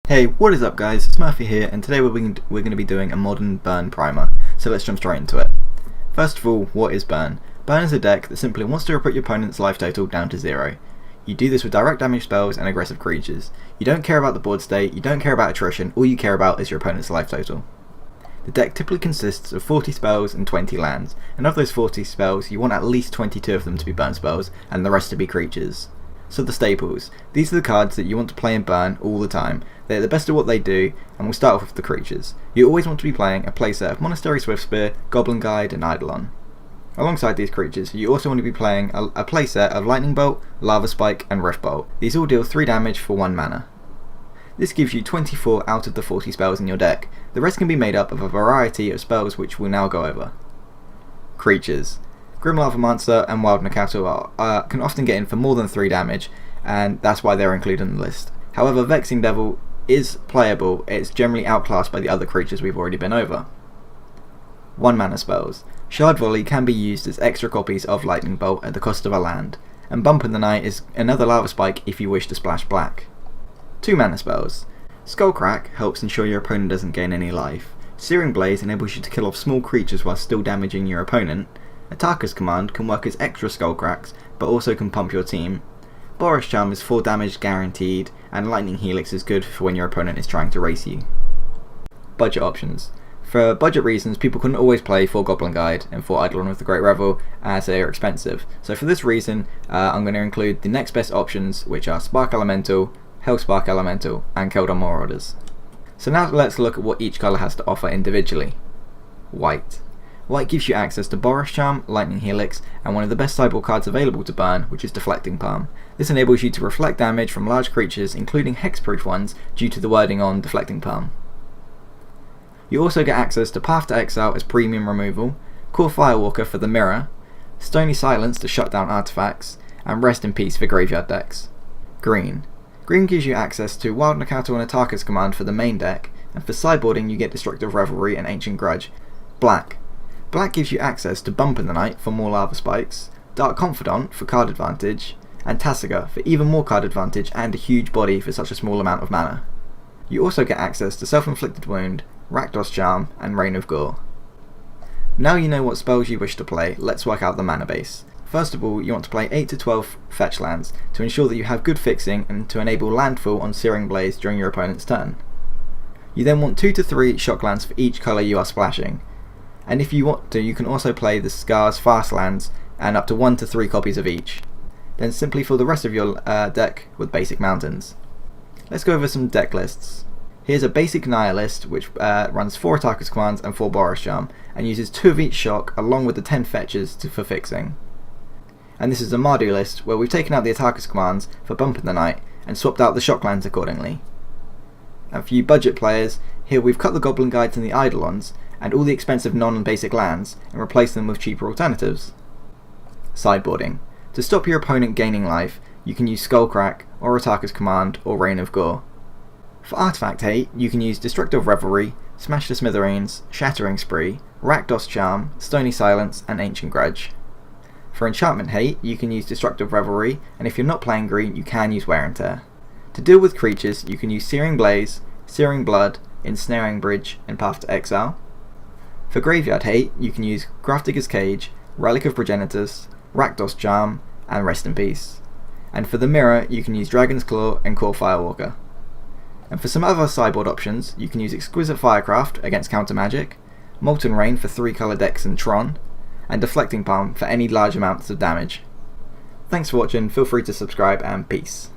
Hey, what is up guys, it's Murphy here, and today we're going to be doing a modern burn primer, so let's jump straight into it. First of all, what is burn? Burn is a deck that simply wants to put your opponent's life total down to 0. You do this with direct damage spells and aggressive creatures. You don't care about the board state, you don't care about attrition, all you care about is your opponent's life total. The deck typically consists of 40 spells and 20 lands, and of those 40 spells you want at least 22 of them to be burn spells, and the rest to be creatures. So the staples. These are the cards that you want to play in burn all the time. They're the best at what they do, and we'll start off with the creatures. You always want to be playing a playset of Monastery Swiftspear, Goblin Guide, and Eidolon. Alongside these creatures, you also want to be playing a playset of Lightning Bolt, Lava Spike, and Rift Bolt. These all deal 3 damage for 1 mana. This gives you 24 out of the 40 spells in your deck. The rest can be made up of a variety of spells which we'll now go over. Creatures. Grim Lava Monster and Wild Nakato can often get in for more than 3 damage, and that's why they're included in the list. However, Vexing Devil is playable, it's generally outclassed by the other creatures we've already been over. 1 mana spells. Shard Volley can be used as extra copies of Lightning Bolt at the cost of a land, and Bump in the Night is another Lava Spike if you wish to splash black. 2 mana spells. Skullcrack helps ensure your opponent doesn't gain any life. Searing Blaze enables you to kill off small creatures while still damaging your opponent. Attacker's Command can work as extra Skullcracks, but also can pump your team. Boris Charm is 4 damage guaranteed, and Lightning Helix is good for when your opponent is trying to race you. Budget options. For budget reasons, people couldn't always play 4 Goblin Guide and 4 Eidolon with the Great Revel, as they are expensive. So for this reason, I'm going to include the next best options, which are Spark Elemental, Hellspark Elemental, and Keldon Marauders. So now let's look at what each colour has to offer individually. White. White gives you access to Boris Charm, Lightning Helix, and one of the best sideboard cards available to burn, which is Deflecting Palm. This enables you to reflect damage from large creatures, including hexproof ones, due to the wording on Deflecting Palm. You also get access to Path to Exile as premium removal, Core Firewalker for the Mirror, Stony Silence to shut down artifacts, and Rest in Peace for graveyard decks. Green. Green gives you access to Wild Nakato and Attacker's Command for the main deck, and for sideboarding you get Destructive Revelry and Ancient Grudge. Black. Black gives you access to Bump in the Night for more Lava Spikes, Dark Confidant for card advantage, and Tasiga for even more card advantage and a huge body for such a small amount of mana. You also get access to Self-Inflicted Wound, Rakdos Charm, and Reign of Gore. Now you know what spells you wish to play, let's work out the mana base. First of all, you want to play 8 to 12 fetch lands to ensure that you have good fixing and to enable landfall on Searing Blaze during your opponent's turn. You then want 2 to 3 shock lands for each colour you are splashing. And if you want to, you can also play the Scars Fast lands and up to 1 to 3 copies of each. Then simply fill the rest of your deck with basic mountains. Let's go over some deck lists. Here's a basic Nihilist which runs 4 Attacker's Commands and 4 Boris Charm, and uses 2 of each shock along with the 10 fetches for fixing. And this is a Mardu list where we've taken out the Attacker's Commands for Bump in the Night and swapped out the shock lands accordingly. And for you budget players, here we've cut the Goblin Guides and the Eidolons and all the expensive non-basic lands and replace them with cheaper alternatives. Sideboarding. To stop your opponent gaining life, you can use Skullcrack or Attacker's Command or Reign of Gore. For artifact hate, you can use Destructive Revelry, Smash to Smithereens, Shattering Spree, Rakdos Charm, Stony Silence, and Ancient Grudge. For enchantment hate, you can use Destructive Revelry, and if you're not playing green, you can use Wear and Tear. To deal with creatures, you can use Searing Blaze, Searing Blood, Ensnaring Bridge, and Path to Exile. For graveyard hate, you can use Grafdigger's Cage, Relic of Progenitus, Rakdos Charm, and Rest in Peace. And for the mirror, you can use Dragon's Claw and Core Firewalker. And for some other sideboard options, you can use Exquisite Firecraft against counter magic, Molten Rain for 3 colour decks and Tron, and Deflecting Palm for any large amounts of damage. Thanks for watching, feel free to subscribe, and peace.